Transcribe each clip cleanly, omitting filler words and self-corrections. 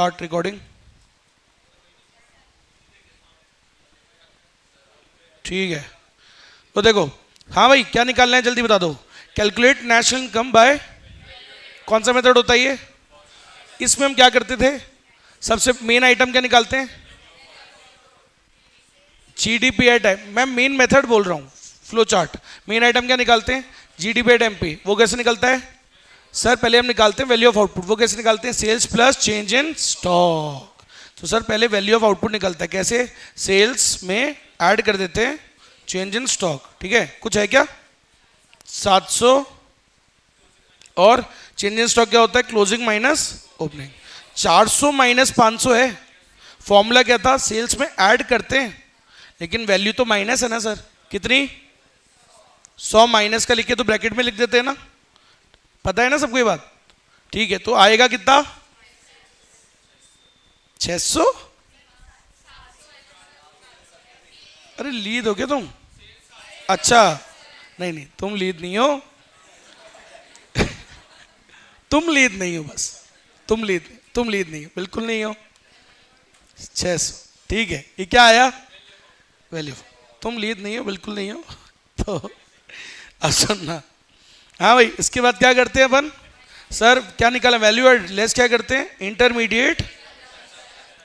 Start recording. ठीक है, तो देखो, हाँ भाई क्या निकालना है जल्दी बता दो। कैलकुलेट नेशनल इनकम बाय, कौन सा मेथड होता है ये? इसमें हम क्या करते थे, सबसे मेन आइटम क्या निकालते हैं? जीडीपी एट एम, मैं मेन मेथड बोल रहा हूँ, फ्लो चार्ट। मेन आइटम क्या निकालते हैं? GDP at MP. वो कैसे निकलता है सर? पहले हम निकालते हैं वैल्यू ऑफ आउटपुट। वो कैसे निकालते हैं? Sales plus change in stock. तो सर पहले वैल्यू ऑफ आउटपुट निकलता है, कैसे? सेल्स में ऐड कर देते हैं चेंज इन स्टॉक। ठीक है, कुछ है क्या? 700 और चेंज इन स्टॉक क्या होता है? Closing minus opening. 400 माइनस 500 है। फॉर्मूला क्या था? सेल्स में ऐड करते हैं, लेकिन वैल्यू तो माइनस है ना सर। कितनी? 100 माइनस का लिख के तो ब्रैकेट में लिख देते हैं ना, पता है ना सबको ये बात? ठीक है, तो आएगा कितना? 600। अरे लीड हो क्या तुम? अच्छा, नहीं नहीं तुम लीड नहीं हो तुम लीड नहीं हो, बस तुम लीड नहीं हो, बिल्कुल नहीं हो। 600, ठीक है। ये क्या आया? वैल्यू। तुम लीड नहीं हो, बिल्कुल नहीं हो। तो अब सुनना, हाँ भाई, इसके बाद क्या करते हैं अपन? सर क्या निकाला? वैल्यू एड लेस क्या करते हैं? इंटरमीडिएट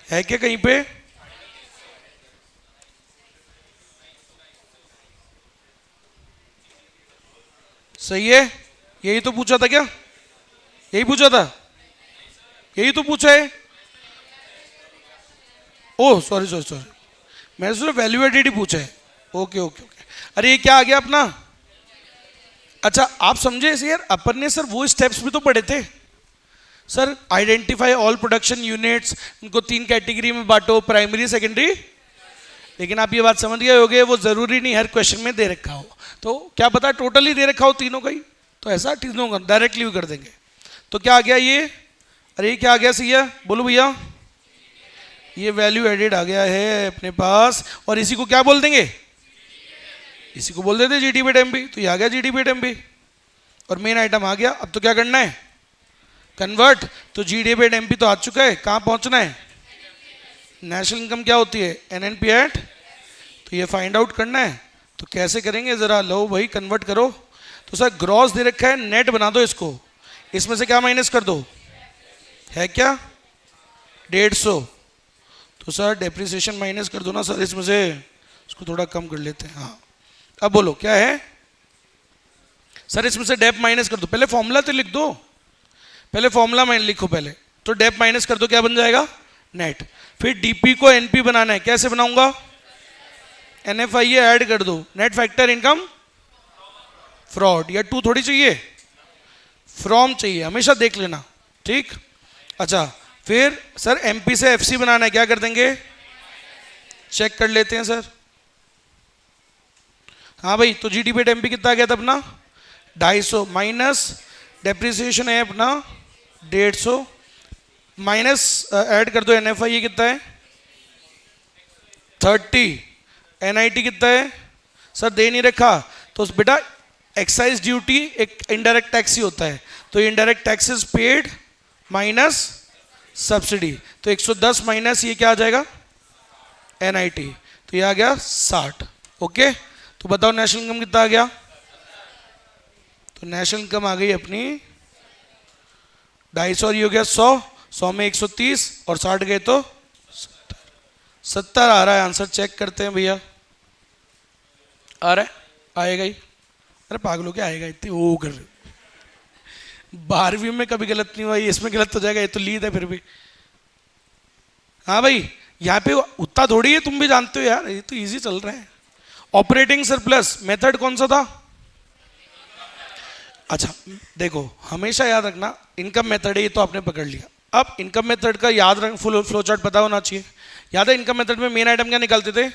है क्या कहीं पे? सही है, यही तो पूछा था क्या? यही पूछा था, यही तो पूछा है। ओह सॉरी सॉरी सॉरी, मैंने सोचा वैल्यू एडेड ही पूछा है। Okay okay okay. अरे ये क्या आ गया अपना? अच्छा आप समझे इसे यार, अपन ने सर वो स्टेप्स भी तो पढ़े थे sir. Identify all production units, उनको 3 कैटेगरी में बांटो, प्राइमरी सेकेंडरी। लेकिन आप ये बात समझ गए होगे, वो जरूरी नहीं हर क्वेश्चन में दे रखा हो। तो क्या पता टोटली दे रखा हो तीनों का ही, तो ऐसा तीनों का डायरेक्टली भी कर देंगे। तो क्या आ गया ये? अरे ये क्या आ गया भैया? बोलो भैया, ये वैल्यू एडेड आ गया है अपने पास। और इसी को क्या बोल देंगे? इसी को बोल देते जीडीपी एट एमपी। तो ये आ गया जीडीपी एट एमपी, और मेन आइटम आ गया। अब तो क्या करना है? कन्वर्ट। तो जीडीपी एट एमपी तो आ चुका है, कहाँ पहुंचना है? नेशनल इनकम क्या होती है? NNP at. तो ये फाइंड आउट करना है। तो कैसे करेंगे जरा, लो भाई कन्वर्ट करो। तो सर ग्रॉस दे रखा है, नेट बना दो इसको। इसमें से क्या माइनस कर दो? है क्या? 150। तो सर डेप्रिसिएशन माइनस कर दो ना सर इसमें से, इसको थोड़ा कम कर लेते हैं। हाँ अब बोलो क्या है? सर इसमें से डेप माइनस कर दो। पहले फॉर्मूला तो लिख दो, पहले फॉर्मूला में लिखो पहले। तो डेप माइनस कर दो, क्या बन जाएगा? नेट। फिर डीपी को एनपी बनाना है, कैसे बनाऊंगा? एनएफआई ऐड कर दो। नेट फैक्टर इनकम फ्रॉड, या टू थोड़ी चाहिए, फ्रॉम चाहिए, हमेशा देख लेना। ठीक, अच्छा फिर सर एमपी से एफसी बनाना है, क्या कर देंगे? चेक कर लेते हैं सर। हाँ भाई, तो जीडीपी एट एमपी कितना आ गया था अपना? 250 माइनस डेप्रिसिएशन है अपना 150, माइनस ऐड कर दो एनएफआई, ये कितना है? 30। एनआईटी कितना है? सर दे नहीं रखा। तो बेटा एक्साइज ड्यूटी एक इनडायरेक्ट टैक्स ही होता है, तो indirect taxes paid minus subsidy. तो 110 माइनस ये क्या आ जाएगा? एनआईटी। तो ये आ गया 60। ओके, तो बताओ नेशनल इनकम कितना आ गया? तो नेशनल इनकम आ गई अपनी 250, और ये हो गया 100, 100 में 130 और 60 गए तो 70 आ रहा है आंसर। चेक करते हैं भैया, आ रहा है? आएगा ही। अरे पागलों क्या आएगा, इतनी वो कर रहे हो। 12वीं में कभी गलत नहीं हुआ, इसमें गलत हो जाएगा, ये तो लीड है फिर भी। हाँ भाई, यहाँ पे उतना थोड़ी है, तुम भी जानते हो यार, ये तो इजी चल रहा है। ऑपरेटिंग सरप्लस मेथड कौन सा था? अच्छा देखो, हमेशा याद रखना इनकम मेथड है, ये तो आपने पकड़ लिया। अब इनकम मेथड का याद रख, फुल फ्लो चार्ट पता होना चाहिए। याद है इनकम मेथड में मेन आइटम क्या निकालते थे?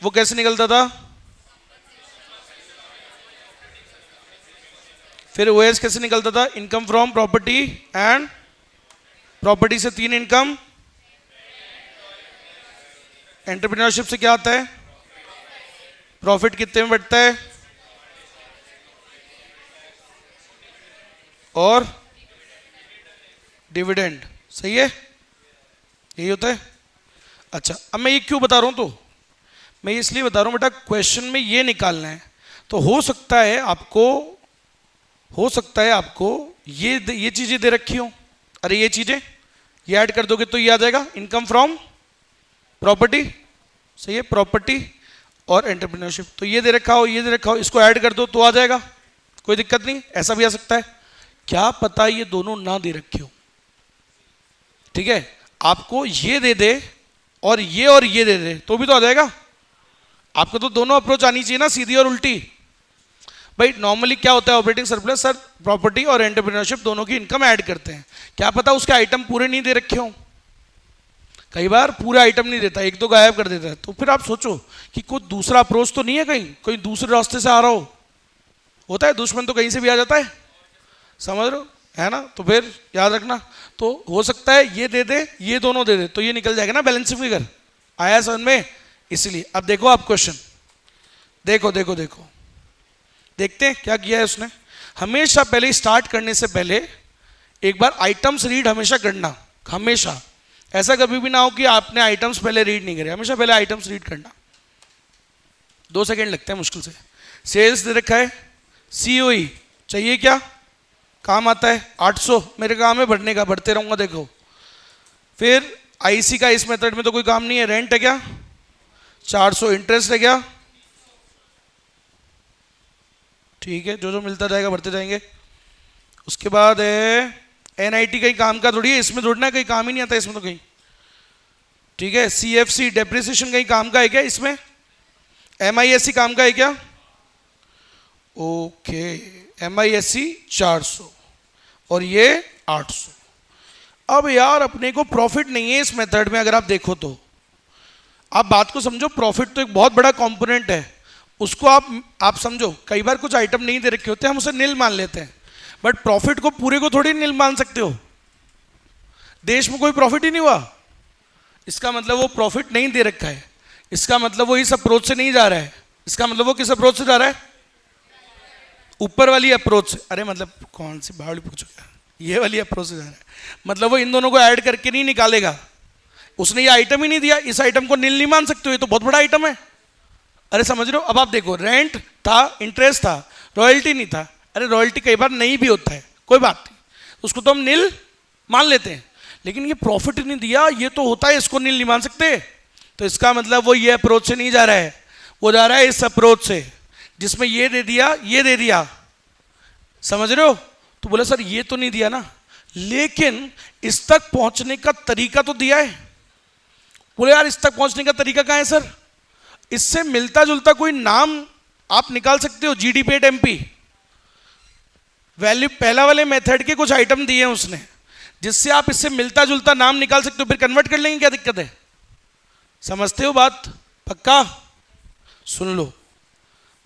वो कैसे निकलता था? फिर ओएस कैसे निकलता था? Income from property and property से 3 इनकम। एंटरप्रेन्योरशिप से क्या आता है? प्रॉफिट कितने में बढ़ता है? और डिविडेंड। सही है, यही होता है। अच्छा अब मैं ये क्यों बता रहा हूँ, तो मैं इसलिए बता रहा हूँ बेटा, क्वेश्चन में ये निकालना है। तो हो सकता है आपको ये चीजें दे रखी हो, अरे ये चीजें ये ऐड कर दोगे तो ये आ जाएगा, इनकम फ्रॉम प्रॉपर्टी, सही है, प्रॉपर्टी और एंटरप्रेन्योरशिप। तो ये दे रखा हो, ये दे रखा हो, इसको ऐड कर दो तो आ जाएगा, कोई दिक्कत नहीं। ऐसा भी आ सकता है, क्या पता ये दोनों ना दे रखे हो, ठीक है, आपको ये दे दे और ये दे दे तो भी तो आ जाएगा। आपको तो दोनों अप्रोच आनी चाहिए ना, सीधी और उल्टी। भाई नॉर्मली क्या होता है ऑपरेटिंग सरप्लस, सर प्रॉपर्टी और एंटरप्रेन्योरशिप दोनों की इनकम ऐड करते हैं, क्या पता उसके आइटम पूरे नहीं दे रखे हो, कई बार पूरा आइटम नहीं देता, एक तो गायब कर देता है। तो फिर आप सोचो कि कोई दूसरा अप्रोच तो नहीं है, कहीं कोई दूसरे रास्ते से आ रहा हो, होता है दुश्मन तो कहीं से भी आ जाता है, समझ रहे हो, है ना। तो फिर याद रखना, तो हो सकता है ये दे दे ये दोनों दे दे तो ये निकल जाएगा ना बैलेंस फिगर, आया समझ में। इसलिए अब देखो आप क्वेश्चन, देखो देखो देखो, देखते हैं क्या किया है उसने। हमेशा पहले स्टार्ट करने से पहले एक बार आइटम्स रीड हमेशा करना, हमेशा, ऐसा कभी भी ना हो कि आपने आइटम्स पहले रीड नहीं करे, हमेशा पहले आइटम्स रीड करना। 2 सेकेंड लगते हैं मुश्किल से। सेल्स दे रखा है, सीओई चाहिए, क्या काम आता है, 800 मेरे काम है भरने का, भरते रहूंगा देखो। फिर आईसी का इस मेथड में तो कोई काम नहीं है, रेंट है क्या 400, इंटरेस्ट है क्या, ठीक है, जो जो मिलता जाएगा भरते जाएंगे। उसके बाद है एनआईटी, कहीं काम का थोड़ी है, इसमें जोड़ना है, कहीं काम ही नहीं आता इसमें तो कहीं, ठीक है। सीएफसी डेप्रिसिएशन कहीं काम का है क्या इसमें, एमआईएससी काम का है क्या, ओके, एमआईएससी 400 और ये 800। अब यार अपने को प्रॉफिट नहीं है इस मेथड में, अगर आप देखो तो आप बात को समझो, प्रॉफिट तो एक बहुत बड़ा कंपोनेंट है, उसको आप समझो। कई बार कुछ आइटम नहीं दे रखे होते, हम उसे नील मान लेते हैं, बट प्रॉफिट को पूरे को थोड़ी नील मान सकते हो। देश में कोई प्रॉफिट ही नहीं हुआ, इसका मतलब वो प्रॉफिट नहीं दे रखा है, इसका मतलब वो इस अप्रोच से नहीं जा रहा है, इसका मतलब वो किस अप्रोच से जा रहा है, ऊपर वाली अप्रोच से। अरे मतलब कौन सी बावली पूछो, क्या ये वाली अप्रोच से जा रहा है, मतलब वो इन दोनों को ऐड करके नहीं निकालेगा, उसने ये आइटम ही नहीं दिया, इस आइटम को नील नहीं मान सकते हो, ये तो बहुत बड़ा आइटम है। अरे समझ रहे हो, अब आप देखो, रेंट था, इंटरेस्ट था, रॉयल्टी नहीं था। अरे रॉयल्टी कई बार नहीं भी होता है, कोई बात नहीं, उसको तो हम नील मान लेते हैं, लेकिन ये प्रॉफिट नहीं दिया, ये तो होता है, इसको नील नहीं मान सकते। तो इसका मतलब वो ये अप्रोच से नहीं जा रहा है, वो जा रहा है इस अप्रोच से, जिसमें ये दे दिया ये दे दिया, समझ रहे हो। तो बोला सर ये तो नहीं दिया ना, लेकिन इस तक पहुंचने का तरीका तो दिया है। बोले यार इस तक पहुंचने का तरीका कहाँ है सर, इससे मिलता जुलता कोई नाम आप निकाल सकते हो, जीडीपी एट एमपी, वैल्यू पहला वाले मेथड के कुछ आइटम दिए हैं उसने, जिससे आप इससे मिलता जुलता नाम निकाल सकते हो, फिर कन्वर्ट कर लेंगे, क्या दिक्कत है, समझते हो बात, पक्का सुन लो।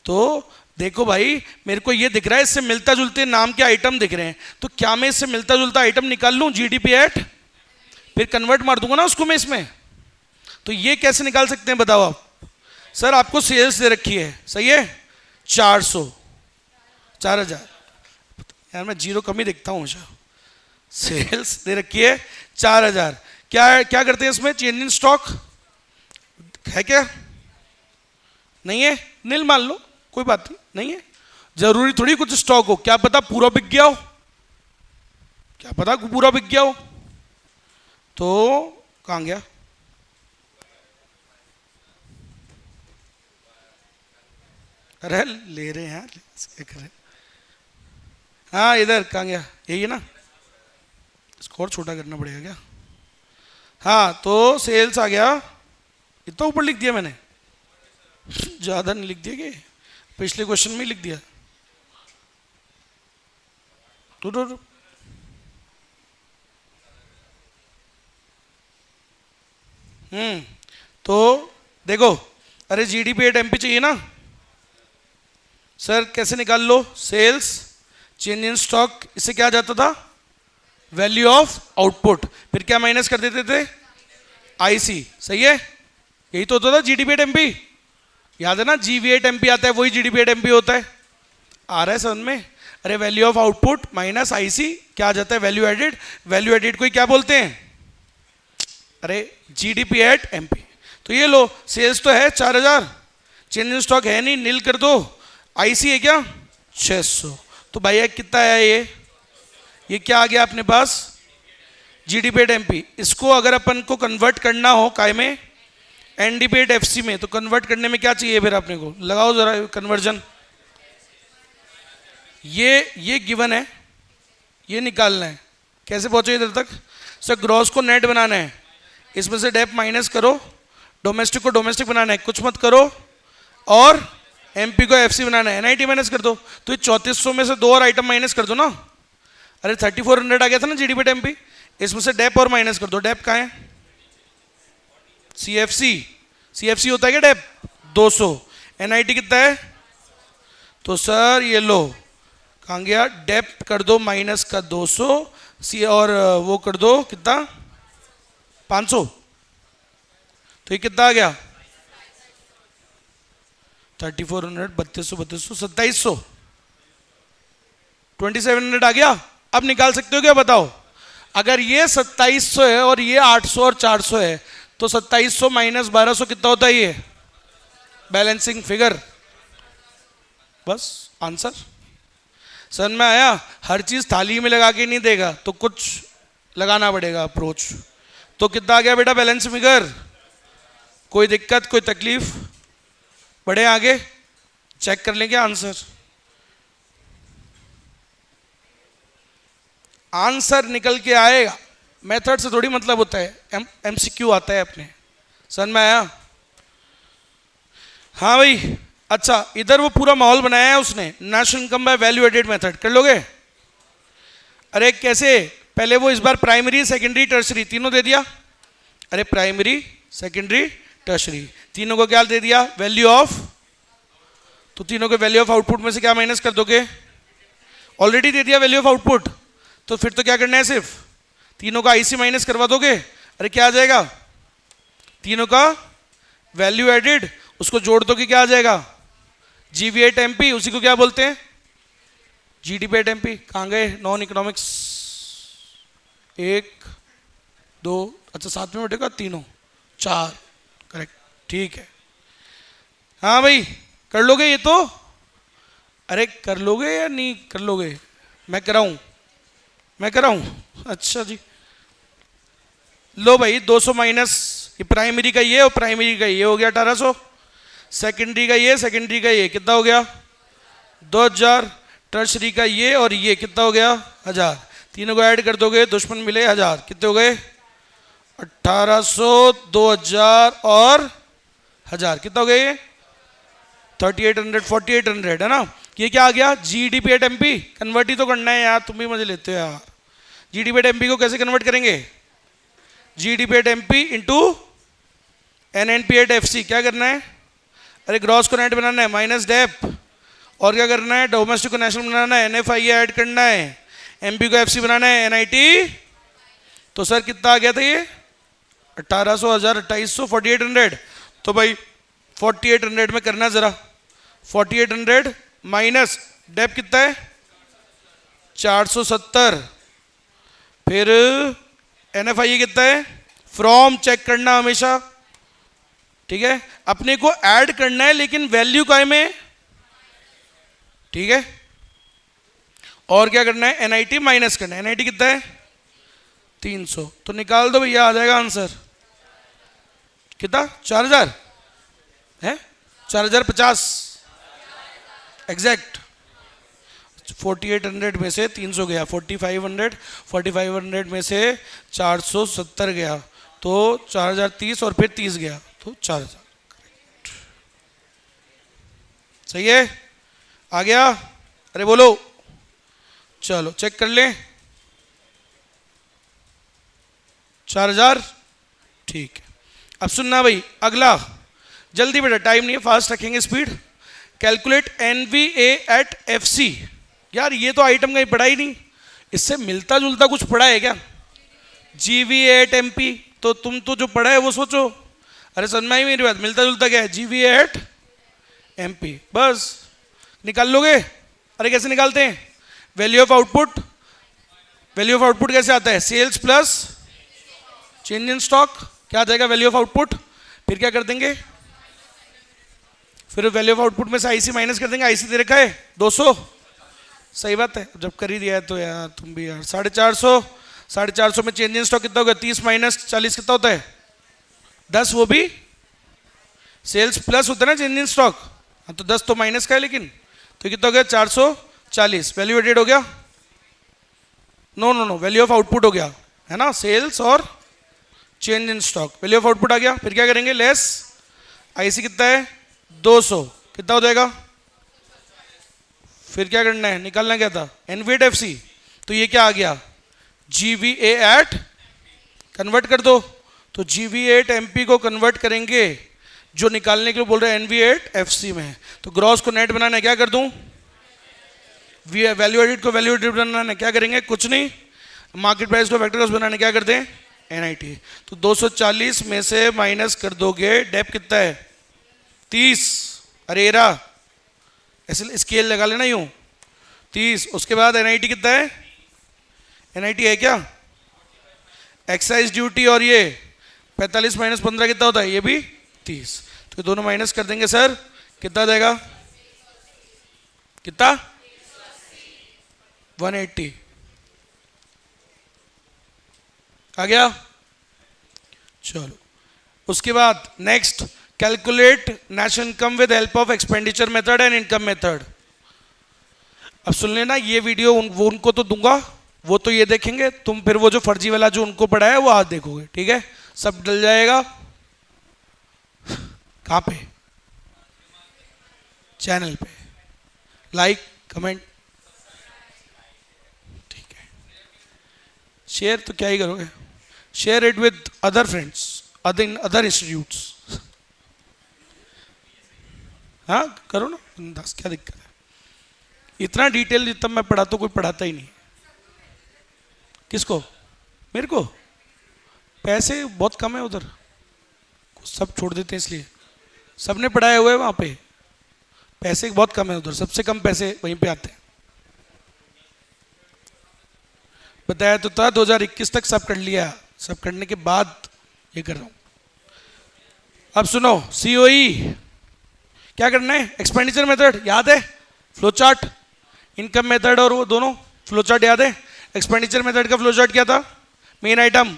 तो देखो भाई मेरे को ये दिख रहा है, इससे मिलता जुलते नाम के आइटम दिख रहे हैं, तो क्या मैं इससे मिलता जुलता आइटम निकाल लूं जीडीपी एट, फिर कन्वर्ट मार दूंगा ना उसको मैं इसमें। तो ये कैसे निकाल सकते हैं बताओ आप। सर आपको सेल्स दे रखी है, सही है, 400, 4000, यार मैं जीरो कम ही देखता हूँ हमेशा। सेल्स दे रखी है 4000, क्या करते हैं इसमें, चेंज इन स्टॉक है क्या, नहीं है, नील मान लो, कोई बात नहीं है, जरूरी थोड़ी कुछ स्टॉक हो, क्या पता पूरा बिक गया हो, क्या पता पूरा बिक गया हो। तो कहाँ गया, अरे ले रहे हैं यार, क्या करें, हाँ इधर कहाँ गया, यही है ना, इसको और छोटा करना पड़ेगा क्या, हाँ तो सेल्स आ गया, इतना ऊपर लिख दिया मैंने, ज़्यादा नहीं लिख दिया कि पिछले क्वेश्चन में ही लिख दिया, तो तो देखो, अरे जीडीपी एट एमपी चाहिए ना सर, कैसे निकाल लो, सेल्स चेंज इन स्टॉक, इससे क्या जाता था, वैल्यू ऑफ आउटपुट, फिर क्या माइनस कर देते थे, आईसी, सही है, यही तो होता था जीडीपी एट एमपी, याद है ना, जीवी एट एमपी आता है, वही जीडीपी एट एमपी होता है, आ रहा है समझ में। अरे value of output minus IC क्या आ जाता है, वैल्यू एडेड। वैल्यू एडेड को क्या बोलते हैं, अरे जीडीपी एट एमपी। तो ये लो, सेल्स तो है 4000, चेंज इन स्टॉक है नहीं, नील कर दो। आईसी है क्या 600। तो भैया कितना आया ये क्या आ गया अपने पास, जीडीपी एट एमपी। इसको अगर अपन को कन्वर्ट करना हो काय में, एनडीपी एट एफसी में, तो कन्वर्ट करने में क्या चाहिए फिर अपने को, लगाओ जरा कन्वर्जन। ये गिवन है, ये निकालना है। कैसे पहुंचे इधर तक, सर ग्रॉस को नेट बनाना है, इसमें से डेप माइनस करो, डोमेस्टिक को डोमेस्टिक बनाना है, कुछ मत करो, और एमपी को एफसी बनाना है, एनआईटी माइनस कर दो। तो ये 3400 में से 2 और आइटम माइनस कर दो ना। अरे 3400 आ गया था ना जीडीपी एमपी, इसमें से डेप और माइनस कर दो। डेप कहाँ है, सीएफसी होता है क्या डेप 200, एनआईटी कितना है। तो सर ये लो कहाँ गया, डेप कर दो माइनस का 200, सी और वो कर दो कितना 500। तो ये कितना आ गया 3400, 3200, 2700, 2700 आ गया। अब निकाल सकते हो क्या बताओ, अगर ये 2700 है और ये 800 और 400 है, तो 2700 माइनस 1200 कितना होता है, ये बैलेंसिंग फिगर। बस आंसर समझ में आया। हर चीज थाली में लगा के नहीं देगा, तो कुछ लगाना पड़ेगा अप्रोच। तो कितना आ गया बेटा बैलेंस फिगर, कोई दिक्कत कोई तकलीफ, बढ़े आगे, चेक कर लेंगे आंसर। आंसर निकल के आएगा, मेथड से थोड़ी मतलब होता है, एमसीक्यू आता है अपने, समझ में आया। हाँ भाई, अच्छा इधर वो पूरा माहौल बनाया है उसने, national income by value added method, कर लोगे। अरे कैसे, पहले वो इस बार प्राइमरी सेकेंडरी टर्सरी तीनों दे दिया। अरे प्राइमरी सेकेंडरी टर्सरी तीनों को क्या दे दिया, वैल्यू ऑफ। तो तीनों के वैल्यू ऑफ आउटपुट में से क्या माइनस कर दोगे, ऑलरेडी दे दिया वैल्यू ऑफ आउटपुट। तो फिर तो क्या करना है, सिर्फ तीनों का आईसी माइनस करवा दोगे। अरे क्या आ जाएगा, तीनों का वैल्यू एडेड, उसको जोड़ दोगे क्या आ जाएगा, जीवी एट एमपी, उसी को क्या बोलते हैं जीडीपी एट एमपी। कहाँ गए नॉन इकोनॉमिक्स, 1 2, अच्छा साथ में बैठेगा तीनों 4, करेक्ट, ठीक है। हाँ भाई कर लोगे ये तो, अरे कर लोगे या नहीं कर लोगे, मैं कराऊं, मैं कराऊं, अच्छा जी। लो भाई 200 माइनस ये प्राइमरी का ये और प्राइमरी का ये हो गया 1800, सेकेंडरी का ये सेकेंडरी का ये कितना हो गया 2000, टर्सरी का ये और ये कितना हो गया 1000। तीनों को ऐड कर दोगे दुश्मन मिले 1000, कितने हो गए 1800, 2000 और 1000, कितना हो गया ये 3800, 4800 है ना। ये क्या आ गया जीडीपी एट एमपी, कन्वर्ट ही तो करना है यार, तुम भी मजे लेते हो यार। जीडीपी एट एमपी को कैसे कन्वर्ट करेंगे, GDP at MP into NNP at FC, क्या करना है, अरे ग्रॉस को नेट बनाना है माइनस डेप, और क्या करना है डोमेस्टिक को नेशनल बनाना है, एनएफआई ऐड करना है, एमपी को एफसी बनाना है, एनआईटी। तो सर कितना आ गया था ये 1800, 1000, 2800, 4800। तो भाई 4800 में करना जरा, 4800 माइनस डेप कितना है 470, फिर एनएफआई कितना है, फ्रॉम चेक करना हमेशा, ठीक है। अपने को ऐड करना है लेकिन वैल्यू काय में, ठीक है। और क्या करना है एनआईटी माइनस करना है, एनआईटी कितना है 300। तो निकाल दो भैया, आ जाएगा आंसर कितना 4000 है, 4050 एग्जैक्ट। 4800 में से 300 गया, 4500, 4500 में से 470 गया, तो 4030 और फिर 30 गया, तो 4000, सही है, आ गया। अरे बोलो, चलो चेक कर ले 4000, ठीक है। अब सुनना भाई अगला, जल्दी बेटा टाइम नहीं है, फास्ट रखेंगे speed. Calculate NVA at FC. यार ये तो आइटम का ही पढ़ा ही नहीं, इससे मिलता जुलता कुछ पढ़ा है क्या, जीवी एट एमपी, तो तुम तो जो पढ़ा है वो सोचो। अरे समझ में मेरी बात, मिलता जुलता क्या है जीवी एट एमपी, बस निकाल लोगे। अरे कैसे निकालते हैं, value of output, value of output कैसे आता है? Sales plus change in stock, क्या आ जाएगा वैल्यू ऑफ आउटपुट? फिर क्या कर देंगे? फिर वैल्यू ऑफ आउटपुट में से आईसी माइनस कर देंगे। आईसी दे रखा है 200, सही बात है, जब कर ही दिया है तो यार तुम भी यार। 450, 450 में चेंज इन स्टॉक कितना होगा? 30 माइनस 40 कितना होता है? 10, वो भी सेल्स प्लस होता है ना चेंज इन स्टॉक। हाँ तो 10 तो माइनस का है, लेकिन तो कितना हो गया? 440। वैल्यू एडेड हो गया? No no no, value of output हो गया है ना, सेल्स और change in stock. Value of output आ गया, फिर क्या करेंगे? लेस आईसी कितना है? 200, कितना हो जाएगा? फिर क्या करना है? निकालना क्या था? एनवीएट एफसी, तो ये क्या आ गया? जीवीए एट, कन्वर्ट कर दो। तो जीवीए एट एमपी को कन्वर्ट करेंगे, जो निकालने के लिए बोल रहे हैं एनवीए एट एफसी में। तो ग्रॉस को नेट बनाना है, क्या कर दूं? वैल्यू एडिट को वैल्यू एडिट बनाना है, क्या करेंगे? कुछ नहीं। मार्केट प्राइस को वेक्टर कॉस्ट बनाने, क्या करते हैं? एनआईटी। तो 240 में से माइनस कर दोगे, डेप कितना है? 30, अरे रा ऐसे स्केल लगा लेना यूं, 30। उसके बाद एनआईटी कितना है? एनआईटी है क्या? एक्साइज ड्यूटी, और ये 45 माइनस 15 कितना होता है? ये भी 30। तो ये दोनों माइनस कर देंगे सर, कितना जाएगा? कितना? 180 आ गया। चलो उसके बाद next, calculate national income with help of expenditure method and income method. अब सुन लेना, ये वीडियो वो उनको तो दूंगा, वो तो ये देखेंगे, तुम फिर वो जो फर्जी वाला जो उनको पढ़ा है वो आज देखोगे, ठीक है? सब डल जाएगा। कहाँ पे? चैनल पे लाइक कमेंट, ठीक है? शेयर तो क्या ही करोगे, share it with other friends, other institutes. हाँ करो ना, बस क्या दिक्कत है? इतना डिटेल जितना मैं पढ़ाता हूँ कोई पढ़ाता ही नहीं। किसको? मेरे को? पैसे बहुत कम है उधर, सब छोड़ देते हैं इसलिए। सबने पढ़ाए हुए वहाँ पे, पैसे बहुत कम है उधर, सबसे कम पैसे वहीं पे आते हैं। बताया तो था 2021 तक सब कर लिया, सब करने के बाद ये कर रहा हूँ। अब सुनो, सीओई क्या करना है? एक्सपेंडिचर मेथड याद है? फ्लो चार्ट, इनकम मेथड और वो दोनों फ्लो चार्ट याद है? एक्सपेंडिचर मेथड का फ्लो चार्ट क्या था? Main item,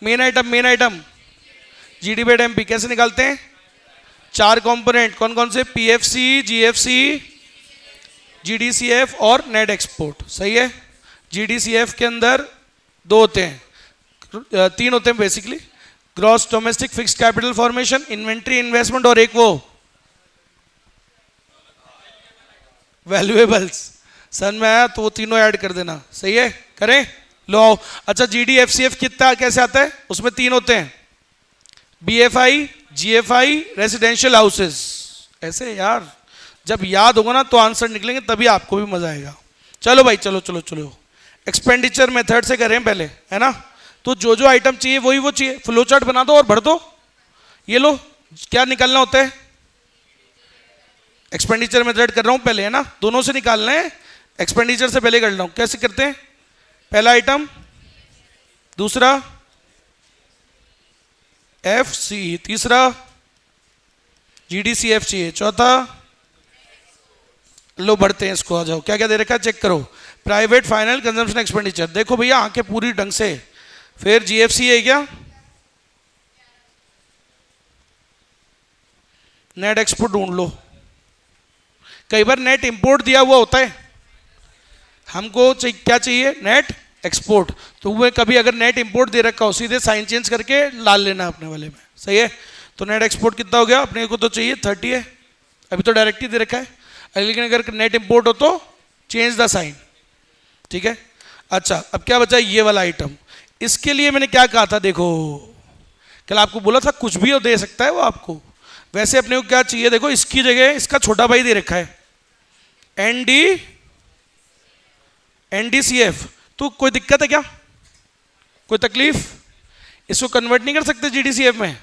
main item, main item GDP bye MP. कैसे निकालते हैं? 4 कंपोनेंट, कौन कौन से? पीएफसी, जीएफसी, जीडीसीएफ और नेट एक्सपोर्ट, सही है? जीडीसीएफ के अंदर 2 होते हैं, 3 होते हैं basically, gross domestic fixed capital formation, inventory investment, और एक वो वैल्यूएबल्स। सन में आया तो वो तीनों ऐड कर देना, सही है? करें? लो आओ। अच्छा जीडीएफसीएफ कितना कैसे आता है? उसमें 3 होते हैं, बीएफआई, जीएफआई, रेसिडेंशियल हाउसेस। ऐसे यार जब याद होगा ना तो आंसर निकलेंगे, तभी आपको भी मजा आएगा। चलो भाई, चलो चलो चलो, एक्सपेंडिचर मेथड से करें पहले, है ना? तो जो जो आइटम चाहिए वही वो चाहिए, फ्लो चार्ट बना दो और भर दो। ये लो, क्या निकालना होता है? एक्सपेंडिचर मेथड कर रहा हूं पहले, है ना? दोनों से निकालना है, एक्सपेंडिचर से पहले कर रहा हूं। कैसे करते हैं? पहला आइटम, दूसरा एफ सी, तीसरा जीडीसीएफ चाहिए, चौथा लो बढ़ते हैं इसको, आ जाओ। क्या क्या दे रखा है चेक करो। प्राइवेट फाइनल कंजम्पशन एक्सपेंडिचर, देखो भैया आंखें पूरी ढंग से। फिर जीएफसी है क्या? नेट एक्सपोर्ट ढूंढ लो। कई बार नेट इंपोर्ट दिया हुआ होता है, हमको क्या चाहिए? Net export. तो वो कभी अगर नेट इंपोर्ट दे रखा हो, सीधे साइन चेंज करके डाल लेना अपने वाले में, सही है? तो नेट एक्सपोर्ट कितना हो गया? अपने को तो चाहिए 30 है, अभी तो डायरेक्ट ही दे रखा है, लेकिन अगर नेट इंपोर्ट हो तो चेंज द साइन, ठीक है? अच्छा अब क्या बचा? ये वाला आइटम। इसके लिए मैंने क्या कहा था? देखो कल आपको बोला था कुछ भी दे सकता है वो आपको। वैसे अपने को क्या चाहिए? देखो इसकी जगह इसका छोटा भाई दे रखा है एनडीसीएफ। तो कोई दिक्कत है क्या? कोई तकलीफ? इसको कन्वर्ट नहीं कर सकते जीडीसीएफ में?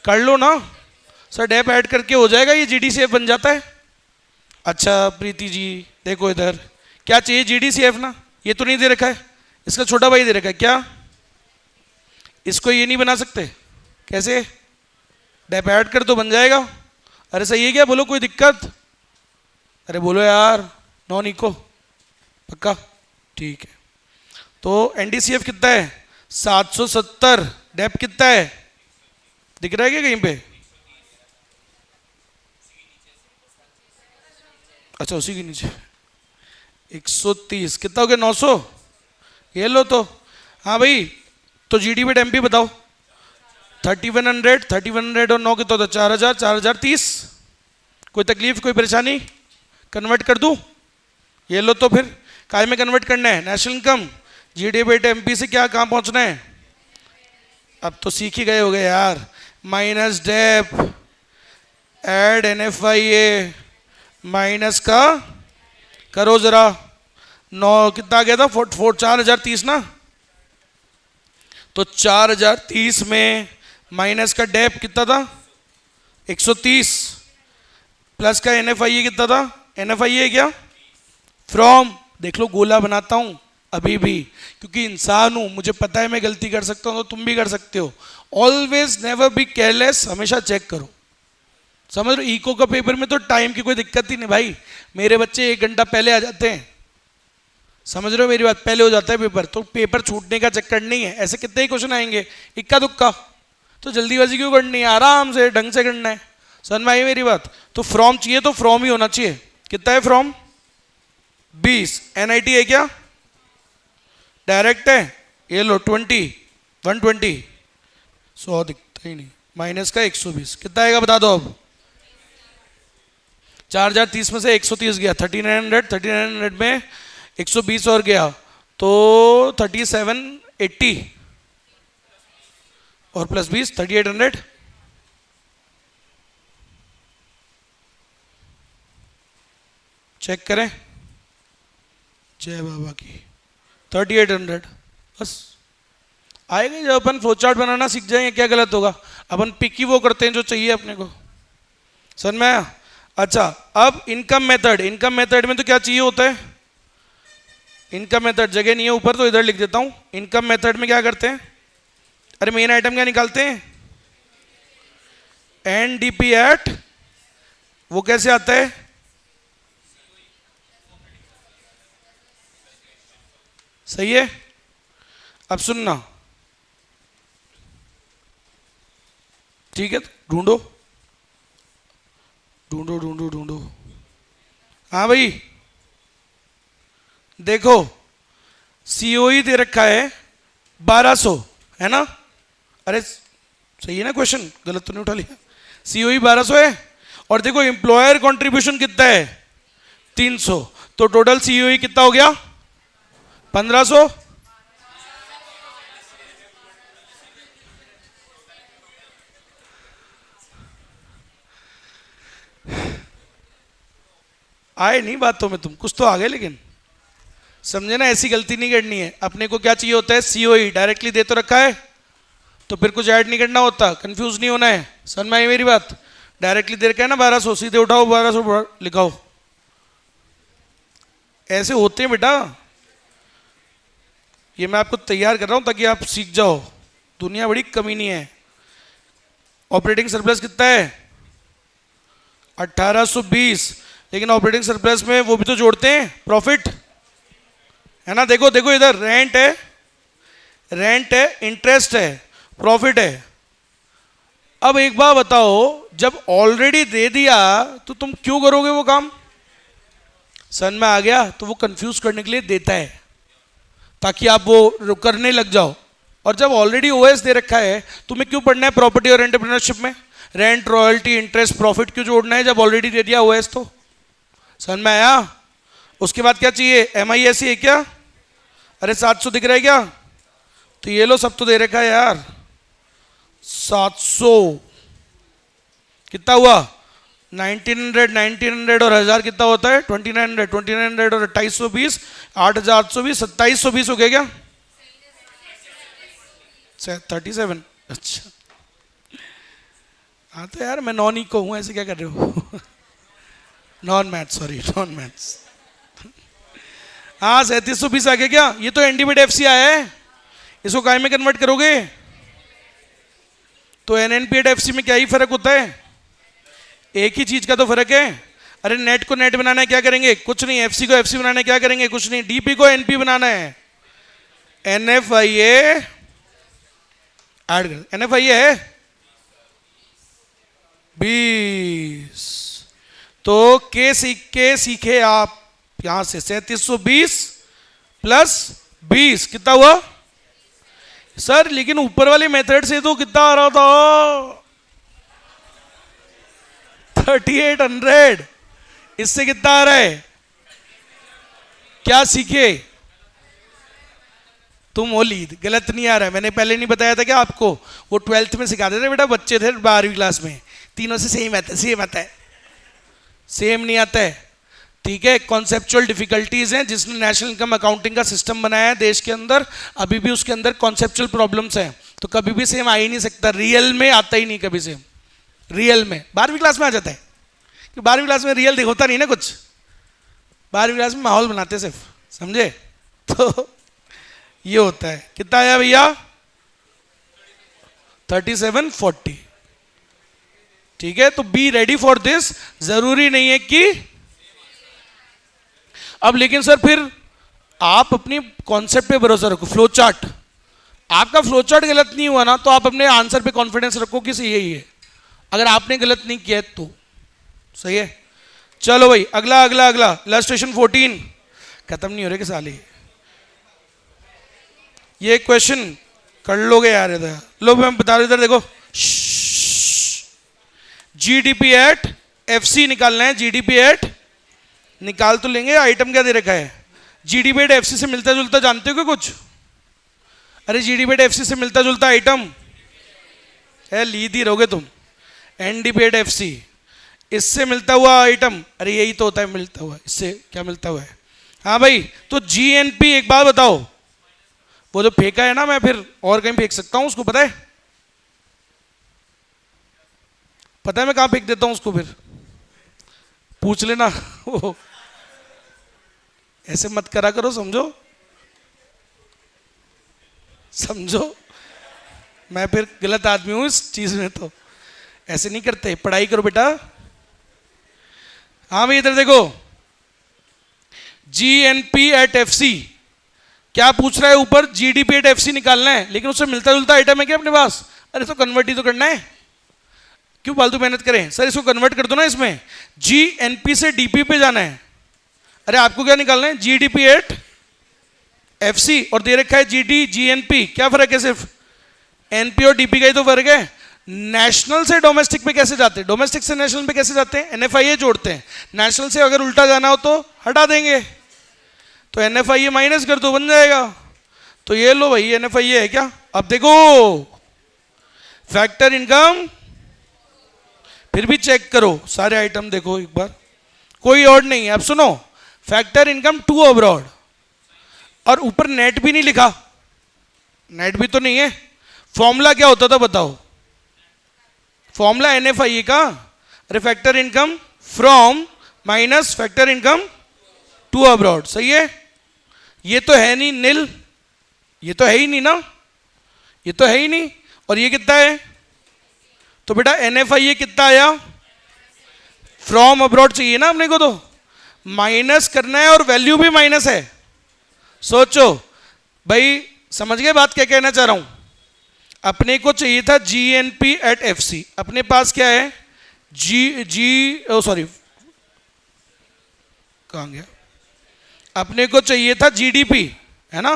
कर लो ना सर, डेप ऐड करके हो जाएगा, ये जीडीसीएफ बन जाता है। अच्छा प्रीति जी देखो इधर, क्या चाहिए, GDCF ना, ये तो नहीं दे रखा है, इसका छोटा भाई दे रखा है क्या, इसको ये नहीं बना सकते, कैसे, डेप ऐड कर तो बन जाएगा। अरे सही है क्या, बोलो कोई दिक्कत, अरे बोलो यार, नॉन इको पक्का, ठीक है। तो NDCF कितना है 770, डेप कितना है, दिख रहा है क्या कहीं पे, अच्छा उसी के नीचे 130, कितना हो गया 900, ये लो तो, हाँ भाई, तो GDP MP बताओ, 3100 और 9 कितना होता है, 4000, 4030, कोई तकलीफ कोई परेशानी, कन्वर्ट कर दूं, ये लो तो फिर, काय में कन्वर्ट करना है, नेशनल इनकम, GDP MP से क्या कहाँ पहुंचना है, अब तो सीख ही गए हो गए यार, minus dep add NFIA minus का करो जरा, 9 कितना आ गया था, 4030 ना, तो 4030 में माइनस का डेप कितना था 130, प्लस का NFIA कितना था, NFIA क्या, फ्रॉम, देख लो गोला बनाता हूं अभी भी, क्योंकि इंसान हूं, मुझे पता है मैं गलती कर सकता हूं, तो तुम भी कर सकते हो, ऑलवेज नेवर बी केयरलेस, हमेशा चेक करो, समझ रहे, इको का पेपर में तो टाइम की कोई दिक्कत ही नहीं भाई, मेरे बच्चे 1 घंटा पहले आ जाते हैं, समझ रहे हो मेरी बात, पहले हो जाता है पेपर, तो पेपर छूटने का चक्कर नहीं है, ऐसे कितने ही क्वेश्चन आएंगे, इक्का दुक्का, तो जल्दीबाजी क्यों करनी है, आराम से ढंग से करना है, समझ में आई मेरी बात, तो फ्रॉम चाहिए तो फ्रॉम ही होना चाहिए, कितना है फ्रॉम 20, NIT है क्या, डायरेक्ट है, ये लो 120, 100 दिखता ही नहीं, माइनस का 120, कितना आएगा बता दो अब, 4030 में से 130 गया, 3900 में 120 और गया, तो 3780 और प्लस 20 3800, चेक करें, जय बाबा की, 3800, बस आएगा, जब अपन फ्लो चार्ट बनाना सीख जाएंगे क्या गलत होगा, अपन पिक ही वो करते हैं जो चाहिए अपने को, समझ में आया। अच्छा अब इनकम मेथड में तो क्या चाहिए होता है, इनकम मेथड जगह नहीं है ऊपर, तो इधर लिख देता हूं, इनकम मेथड में क्या करते हैं, अरे मेन आइटम क्या निकालते हैं, NDP एट, वो कैसे आता है, सही है, अब सुनना, ठीक है, ढूंढो ढूंढो ढूंढो ढूंढो, हाँ भाई देखो, COE दे रखा है 1200, है ना, अरे सही है ना क्वेश्चन, गलत तो नहीं उठा लिया, COE 1200 है, और देखो एम्प्लॉयर कंट्रीब्यूशन कितना है 300, तो टोटल COE कितना हो गया 1500, आए नहीं बातों में तुम, कुछ तो आ गए, लेकिन समझे ना, ऐसी गलती नहीं करनी है, अपने को क्या चाहिए होता है COE, डायरेक्टली दे तो रखा है, तो फिर कुछ ऐड नहीं करना होता, कंफ्यूज नहीं होना है, समझ में आई मेरी बात, डायरेक्टली दे रखा है ना 1200, सीधे उठाओ 1200 लिखाओ, ऐसे होते हैं बेटा, ये मैं आपको तैयार कर रहा हूं ताकि आप सीख जाओ, दुनिया बड़ी कमी नहीं है। ऑपरेटिंग सरप्लस कितना है 1820, लेकिन ऑपरेटिंग सरप्लस में वो भी तो जोड़ते हैं प्रॉफिट, है ना, देखो देखो इधर रेंट है, इंटरेस्ट है, प्रॉफिट है। अब एक बात बताओ, जब ऑलरेडी दे दिया तो तुम क्यों करोगे वो काम, सन में आ गया, तो वो कंफ्यूज करने के लिए देता है ताकि आप वो करने लग जाओ, और जब ऑलरेडी OS दे रखा है तुम्हें क्यों पढ़ना है प्रॉपर्टी और एंटरप्रेन्योरशिप में, रेंट रॉयल्टी इंटरेस्ट प्रॉफिट क्यों जोड़ना है जब ऑलरेडी दे दिया OS, तो समझ में आया। उसके बाद क्या चाहिए, MISC है क्या, अरे 700 दिख रहा है क्या, तो ये लो सब तो दे रखा है यार, 700 कितना हुआ 1900 और 1000 कितना होता है 2900 और 2820 8820 2720 हो गया क्या 37, अच्छा हाँ, तो यार मैं नॉन इको हूँ, ऐसे क्या कर रहे हो non maths, sorry non maths. हाँ 3720 आ गया क्या? ये तो NDBD-FC आया है, इसको काय में कन्वर्ट करोगे? तो NNP/FC में क्या ही फर्क होता है, एक ही चीज का तो फर्क है। अरे नेट को नेट बनाना है, क्या करेंगे? कुछ नहीं। FC को FC बनाना है, क्या करेंगे? कुछ नहीं। DP को NP बनाना है, NFIA ऐड कर। NFIA है 20, तो के सीखे आप यहां से 3720 प्लस 20 कितना हुआ सर? लेकिन ऊपर वाले मेथड से तो कितना आ रहा था? 3800। इससे कितना आ रहा है? क्या सीखे तुम? होली गलत नहीं आ रहा है। मैंने पहले नहीं बताया था क्या आपको? वो 12th में सिखाते थे बेटा, बच्चे थे 12वीं क्लास में, तीनों से सेम आता है, सेम आता है, सेम नहीं आता है। ठीक है, कॉन्सेप्चुअल डिफिकल्टीज हैं। जिसने नेशनल इनकम अकाउंटिंग का सिस्टम बनाया है देश के अंदर, अभी भी उसके अंदर कॉन्सेप्चुअल प्रॉब्लम्स हैं, तो कभी भी सेम आ ही नहीं सकता। रियल में आता ही नहीं कभी सेम, रियल में 12वीं क्लास में आ जाता है, कि 12वीं क्लास में रियल होता नहीं ना कुछ, 12वीं क्लास में माहौल बनाते सिर्फ, समझे? तो ये होता है। कितना आया भैया? 3740। ठीक है, तो बी रेडी फॉर दिस। जरूरी नहीं है कि अब, लेकिन सर फिर आप अपनी कॉन्सेप्ट पे भरोसा रखो। फ्लो चार्ट, आपका फ्लो चार्ट गलत नहीं हुआ ना, तो आप अपने आंसर पे कॉन्फिडेंस रखो कि सही यही है। अगर आपने गलत नहीं किया तो सही है। चलो भाई, अगला अगला अगला इलस्ट्रेशन 14। खत्म नहीं हो रहे कि साले, ये क्वेश्चन कर लोगे यार इधर। लो मैं बता रहा हूं, इधर देखो। GDP एट FC निकालना है। GDP एट निकाल तो लेंगे, आइटम क्या दे रखा है? GDP एट FC से मिलता जुलता जानते हो क्या कुछ? अरे GDP एट FC से मिलता जुलता आइटम है, लीद ही रहोगे तुम। NDP एट FC इससे मिलता हुआ आइटम, अरे यही तो होता है मिलता हुआ। इससे क्या मिलता हुआ है? हाँ भाई, तो GNP एक बात बताओ, वो जो फेंका है ना, मैं फिर और कहीं फेंक सकता हूं उसको, पता है? पता है मैं कहां फेंक देता हूं उसको, फिर पूछ लेना। वो ऐसे मत करा करो, समझो समझो, मैं फिर गलत आदमी हूं इस चीज में, तो ऐसे नहीं करते। पढ़ाई करो बेटा। हाँ भाई इधर देखो, GNP एट FC क्या पूछ रहा है ऊपर? GDP एट FC निकालना है, लेकिन उससे मिलता जुलता आइटम है क्या अपने पास? अरे तो कन्वर्ट ही तो करना है, क्यों फालतू मेहनत करें? सर इसको कन्वर्ट कर दो ना, इसमें GNP से DP पे जाना है। अरे आपको क्या निकालना है? GDP एट FC, और दे रखा है GNP। क्या फर्क है? सिर्फ NP और DP का ही तो फर्क है। नेशनल से डोमेस्टिक पे कैसे जाते हैं? डोमेस्टिक से नेशनल पे कैसे जाते हैं? NFIA जोड़ते हैं। नेशनल से अगर उल्टा जाना हो तो हटा देंगे, तो NFIA माइनस कर दो, बन जाएगा। तो ये लो भाई, NFIA है क्या? अब देखो फैक्टर इनकम, फिर भी चेक करो सारे आइटम, देखो एक बार, कोई और नहीं है। अब सुनो, फैक्टर इनकम टू अब्रॉड, और ऊपर नेट भी नहीं लिखा, नेट भी तो नहीं है। फॉर्मूला क्या होता था बताओ? फॉर्मूला NFIA का, अरे factor income from minus factor income to abroad, सही है? ये तो है नहीं नील, ये तो है ही नहीं ना, ये तो है ही नहीं। और ये कितना है? तो बेटा NFIA कितना आया? फ्रॉम अब्रॉड चाहिए ना अपने को, तो माइनस करना है, और वैल्यू भी माइनस है। सोचो भाई, समझ गए बात क्या कहना चाह रहा हूं? अपने को चाहिए था GNP एट FC, अपने पास क्या है? सॉरी कहां गया? अपने को चाहिए था GDP, है ना?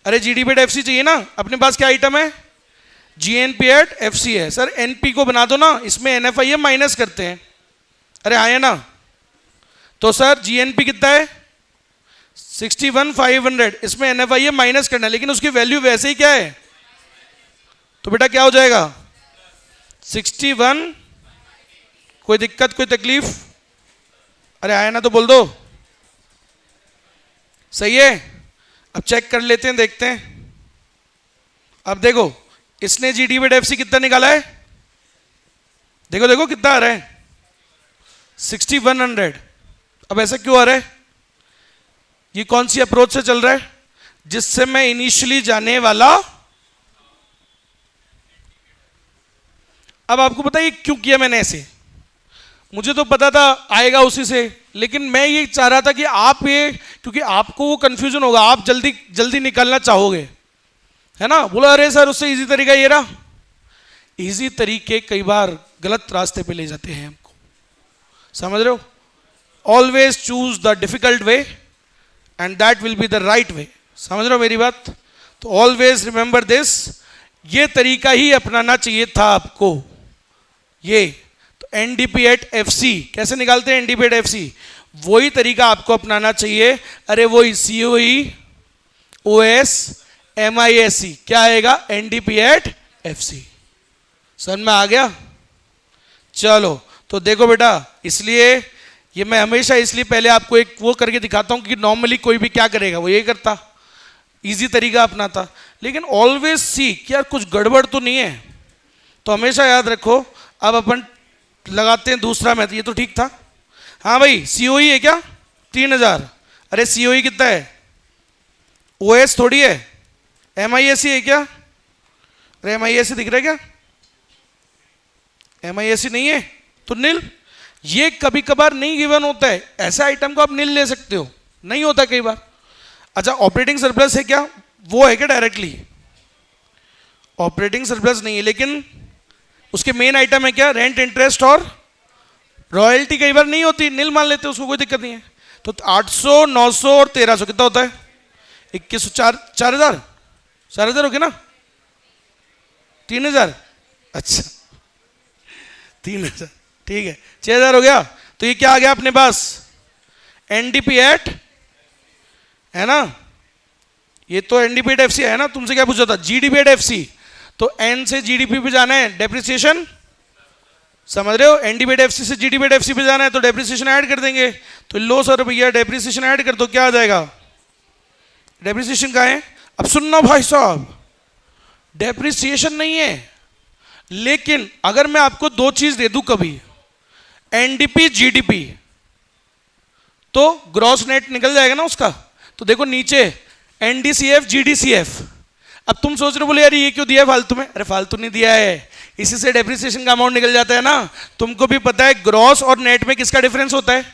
अरे GDP एट FC चाहिए ना, अपने पास क्या आइटम है? GNP एट FC है। सर NP को बना दो ना, इसमें NFIA माइनस करते हैं। अरे आया ना? तो सर GNP कितना है? 61,500, इसमें NFIA माइनस करना है, लेकिन उसकी वैल्यू वैसे ही क्या है? तो बेटा क्या हो जाएगा? 61। कोई दिक्कत, कोई तकलीफ? अरे आया ना तो बोल दो, सही है? अब चेक कर लेते हैं, देखते हैं। अब देखो, इसने GDP एट FC कितना निकाला है? देखो देखो कितना आ रहा है, 6100। अब ऐसा क्यों आ रहा है? ये कौन सी अप्रोच से चल रहा है? जिससे मैं इनिशियली जाने वाला। अब आपको पता है क्यों किया मैंने ऐसे? मुझे तो पता था आएगा उसी से, लेकिन मैं ये चाह रहा था कि आप ये, क्योंकि आपको वो कंफ्यूजन होगा, आप जल्दी जल्दी निकलना चाहोगे, है ना? बोला अरे सर उससे इजी तरीका ये रहा। इजी तरीके कई बार गलत रास्ते पे ले जाते हैं हमको, समझ रहे हो? Always choose the difficult way and that will be the right way. समझ रहे हो मेरी बात? तो ऑलवेज रिमेंबर दिस, ये तरीका ही अपनाना चाहिए था आपको। ये तो एनडीपी एट एफसी कैसे निकालते हैं? एनडीपी एट एफसी वही तरीका आपको अपनाना चाहिए। अरे वही सीओई ओएस एमआईएससी क्या आएगा? NDP at FC. समझ में आ गया? चलो तो देखो बेटा, इसलिए ये मैं हमेशा इसलिए पहले आपको एक वो करके दिखाता हूं कि नॉर्मली कोई भी क्या करेगा, वो ये करता, इजी तरीका अपनाता, लेकिन ऑलवेज सी कि यार कुछ गड़बड़ तो नहीं है। तो हमेशा याद रखो, अब अपन लगाते हैं दूसरा मैथ। ये तो ठीक था। हाँ भाई, सीओई है क्या? 3000। अरे सीओई कितना है? ओएस थोड़ी है, एमआईएससी है क्या? अरे एमआईएससी दिख रहा है क्या? एमआईएससी नहीं है तो नील। ये कभी कभार नहीं गिवन होता है, ऐसा आइटम को आप नील ले सकते हो, नहीं होता कई बार। अच्छा ऑपरेटिंग सरप्लस है क्या? वो है क्या डायरेक्टली? ऑपरेटिंग सरप्लस नहीं है, लेकिन उसके मेन आइटम है क्या? रेंट, इंटरेस्ट और रॉयल्टी। कई बार नहीं होती, नील मान लेते, उसको कोई दिक्कत नहीं है। तो 800, 900 और 1300 कितना होता है? 2100, 4000, 4000 हो गया ना? 3000, अच्छा 3000, ठीक है, 6000 हो गया। तो ये क्या आ गया अपने पास? एनडीपी एट, है ना? ये तो एनडीपी एट एफसी है ना? तुमसे क्या पूछा था? GDP at FC. तो एन से जीडीपी पे जाना है, डेप्रिसिएशन, समझ रहे हो? एनडीपी एट एफसी से जीडीपी एट एफसी पे जाना है तो डेप्रिसिएशन ऐड कर देंगे। तो लो सर भैया डेप्रिसिएशन ऐड कर दो, क्या आ जाएगा? डेप्रिसिएशन कहाँ है? अब सुनना भाई साहब, डेप्रिसिएशन नहीं है, लेकिन अगर मैं आपको दो चीज दे दूं कभी, एनडीपी जीडीपी, तो ग्रॉस नेट निकल जाएगा ना उसका। तो देखो नीचे एनडीसीएफ जीडीसीएफ। अब तुम सोच रहे हो बोले यार ये क्यों दिया है फालतू में? अरे फालतू नहीं दिया है, इसी से डेप्रिसिएशन का अमाउंट निकल जाता है ना। तुमको भी पता है ग्रॉस और नेट में किसका डिफरेंस होता है?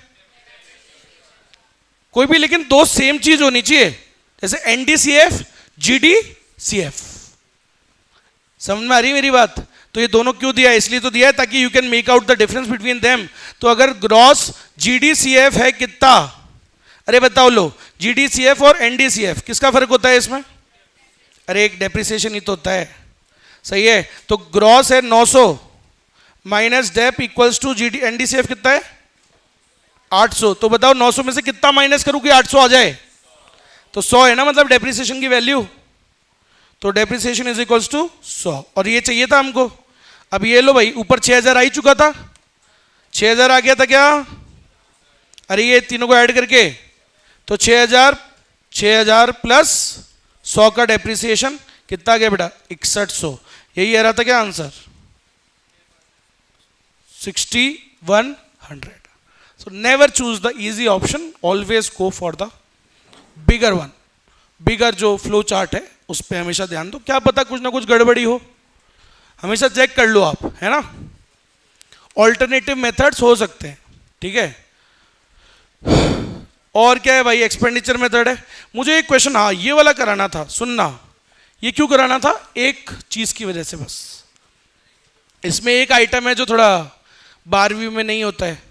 कोई भी, लेकिन दो सेम चीज होनी चाहिए, जैसे एनडीसीएफ जीडीसीएफ। समझ में आ रही मेरी बात? तो ये दोनों क्यों दिया है? इसलिए तो दिया है ताकि you can make out the difference between them. तो अगर ग्रॉस जीडीसीएफ है कितना? अरे बताओ लो, जीडीसीएफ और एनडीसीएफ किसका फर्क होता है इसमें? अरे एक डेप्रिसिएशन ही तो होता है, सही है? तो ग्रॉस है 900 minus dep equals to GD, NDCF कितना है? 800। तो बताओ 900 में से कितना माइनस करूं कि 800 आ जाए? तो 100 है ना, मतलब डेप्रिसिएशन की वैल्यू। तो डेप्रिसिएशन इज इक्वल्स टू 100, और ये चाहिए था हमको। अब ये लो भाई, ऊपर 6000 आ ही चुका था, 6000 आ गया था क्या? अरे ये तीनों को ऐड करके तो 6000 प्लस 100 का डेप्रिसिएशन कितना आ गया बेटा? 6100। यही आ रहा था क्या answer? 6100। So never choose the easy option, always go for the bigger one. Bigger जो फ्लो चार्ट है उस पर हमेशा ध्यान दो, क्या पता कुछ ना कुछ गड़बड़ी हो, हमेशा चेक कर लो आप, है ना? ऑल्टरनेटिव मेथड्स हो सकते हैं, ठीक है? और क्या है भाई? एक्सपेंडिचर मेथड है। मुझे एक क्वेश्चन, हाँ ये वाला कराना था, सुनना। ये क्यों कराना था? एक चीज की वजह से बस। इसमें एक आइटम है जो थोड़ा 12वीं में नहीं होता है।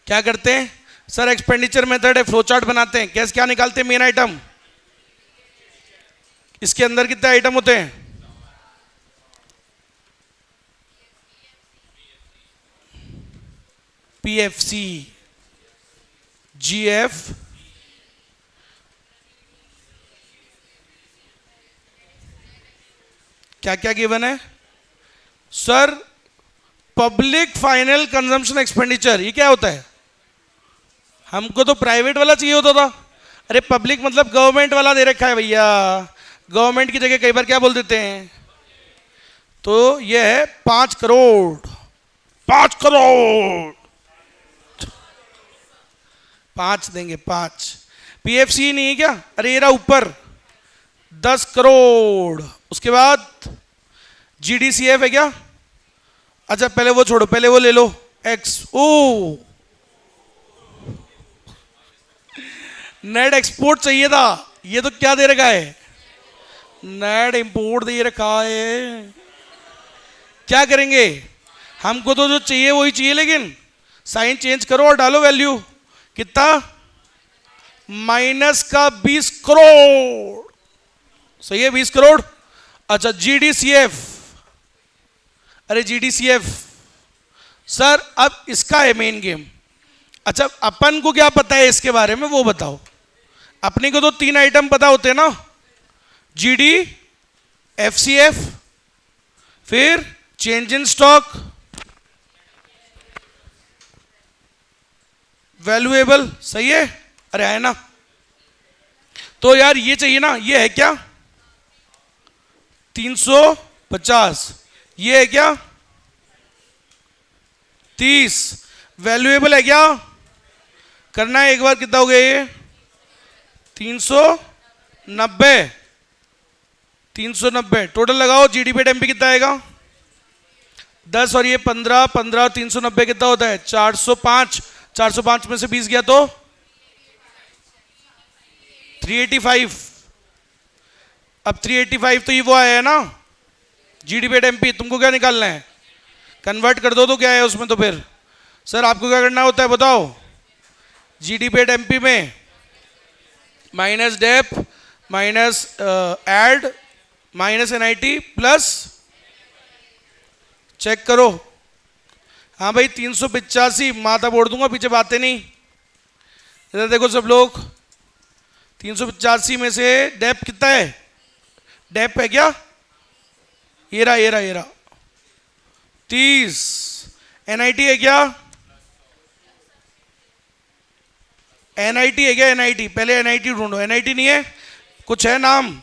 क्या करते हैं सर? एक्सपेंडिचर मेथड है, फ्लो चार्ट बनाते हैं, कैसे क्या निकालते हैं? मेन आइटम, इसके अंदर कितने आइटम होते हैं? पीएफसी, जीएफ, क्या क्या गिवन है sir? Public final consumption expenditure, ये क्या होता है? हमको तो प्राइवेट वाला चाहिए होता था। अरे पब्लिक मतलब गवर्नमेंट वाला दे रखा है भैया, गवर्नमेंट की जगह कई बार क्या बोल देते हैं? तो ये है 5 करोड़। 5 करोड़ 5 देंगे 5। पीएफसी नहीं है क्या? अरे ये रहा ऊपर 10 करोड़। उसके बाद जीडीसीएफ है क्या? अच्छा पहले वो छोड़ो, पहले वो ले लो एक्स। ओ नेट एक्सपोर्ट चाहिए था, ये तो क्या दे रखा है? नेट इंपोर्ट दे रखा है। क्या करेंगे? हमको तो जो चाहिए वही चाहिए, लेकिन साइन चेंज करो और डालो वैल्यू। कितना? माइनस का 20 करोड़। सही है 20 करोड़। अच्छा जीडीसीएफ, अरे जीडीसीएफ सर अब इसका है मेन गेम। अच्छा अपन को क्या पता है इसके बारे में वो बताओ। अपने को तो 3 आइटम पता होते हैं ना, जीडी, एफसीएफ, फिर चेंज इन स्टॉक, वैल्यूएबल। सही है? अरे है ना। तो यार ये चाहिए ना, ये है क्या 350, ये है क्या 30, वैल्यूएबल है क्या? करना है एक बार, कितना हो गया ये 390। 390 टोटल लगाओ, जीडीपी एमपी कितना आएगा 10 और ये 15, 15 390 कितना होता है 405। 405 में से 20 गया तो 385। अब 385 तो ये वो आया है ना जीडीपी एमपी। तुमको क्या निकालना है? कन्वर्ट कर दो तो क्या है उसमें। तो फिर सर आपको क्या करना होता है बताओ? जीडीपी एमपी में minus dep minus add minus NIT plus, check करो। हाँ भाई 385, माथा बोड़ दूंगा पीछे बातें नहीं। इधर देखो सब लोग, 385 में से डेप कितना है? डेप है क्या? ये रहा ये रहा ये रहा 30। एनआईटी है क्या? एनआईटी है क्या? एनआईटी पहले एनआईटी ढूंढो। एनआईटी नहीं है, कुछ है नाम,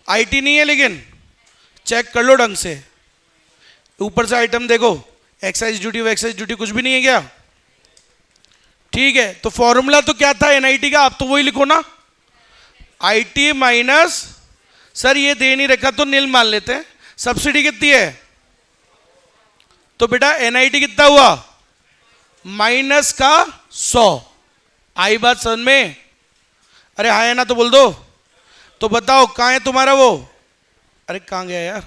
आईटी नहीं है, लेकिन चेक कर लो ढंग से। ऊपर से आइटम देखो, एक्साइज ड्यूटी वैक्साइज ड्यूटी कुछ भी नहीं है क्या? ठीक है, तो फॉर्मूला तो क्या था एनआईटी का? आप तो वही लिखो ना, आईटी माइनस, सर ये दे नहीं रखा तो नील मान लेते हैं। सब्सिडी कितनी है? तो बेटा एनआईटी कितना हुआ माइनस का 100। आई बात समझ में? अरे हाँ है ना तो बोल दो। तो बताओ कहाँ है तुम्हारा वो? अरे कहाँ गया यार?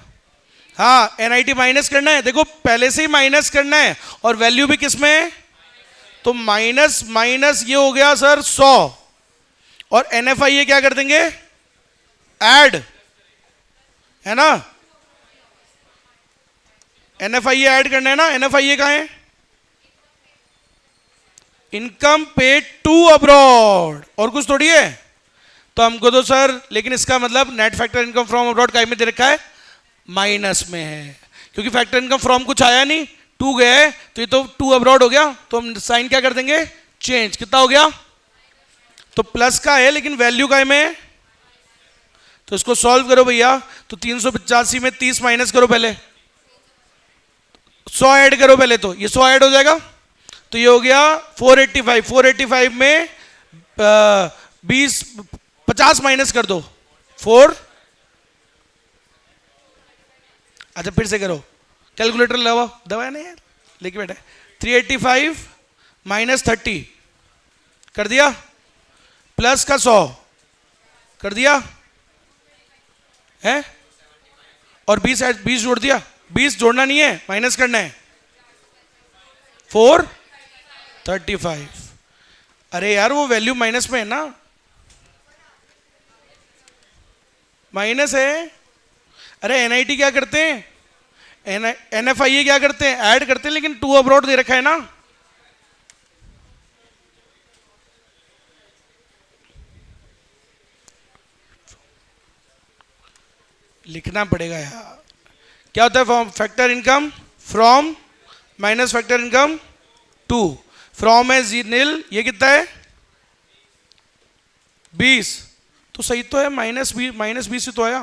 हाँ एनआईटी माइनस करना है, देखो पहले से ही माइनस करना है और वैल्यू भी किस में है? तो माइनस माइनस ये हो गया सर 100 और एनएफआई ये क्या कर देंगे? ऐड, है ना? एनएफआई ऐड करना है ना। एनएफआई कहाँ है? इनकम पेड टू अब्रॉड, और कुछ थोड़ी है। तो हमको तो सर, लेकिन इसका मतलब net factor income from abroad का में दे रखा है माइनस में है, क्योंकि फैक्टर इनकम फ्रॉम कुछ आया नहीं, 2 गया है, तो ये तो 2 अब्रॉड हो गया। तो हम साइन क्या कर देंगे? चेंज। कितना हो गया? तो प्लस का है लेकिन वैल्यू का में है, तो इसको सॉल्व करो भैया। तो 385 में 30 माइनस करो, पहले 100 ऐड करो पहले, तो ये 100 ऐड हो जाएगा। तो ये हो गया 485। 485 में 50 माइनस कर दो 4। अच्छा फिर से करो, कैलकुलेटर लगाओ, दवा है ना यार, लेके बैठे। 385 माइनस 30 कर दिया, प्लस का 100 कर दिया है, और 20 जोड़ दिया। 20 जोड़ना नहीं है, माइनस करना है। 435। अरे यार वो वैल्यू माइनस में है ना, माइनस है। अरे एनआईटी क्या करते हैं, एनएफआई क्या करते हैं? ऐड करते हैं, लेकिन 2 अब्रॉड दे रखा है ना। लिखना पड़ेगा यार। क्या होता है factor income from minus factor income to. From है नील, ये कितना है 20। तो सही तो है, माइनस 20 ही तो आया,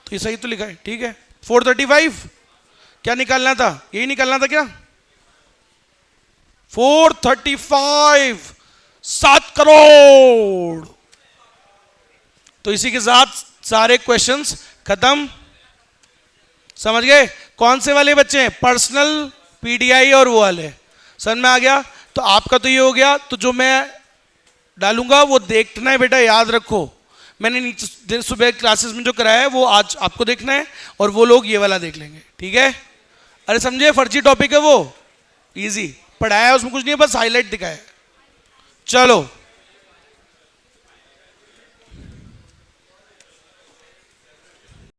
तो ये सही तो लिखा है, ठीक है। 435 क्या निकालना था, यही निकालना था क्या? 435 7 करोड़। तो इसी के साथ सारे क्वेश्चंस खत्म। समझ गए? कौन से वाले बच्चे हैं? पर्सनल, पीडीआई और वो वाले। समझ में आ गया? तो आपका तो ये हो गया। तो जो मैं डालूंगा वो देखना है बेटा, याद रखो। मैंने नीचे दिन सुबह क्लासेस में जो कराया है वो आज आपको देखना है, और वो लोग ये वाला देख लेंगे, ठीक है? अरे समझे, फर्जी टॉपिक है वो, इजी पढ़ाया है, उसमें कुछ नहीं है, बस हाईलाइट दिखाया है। चलो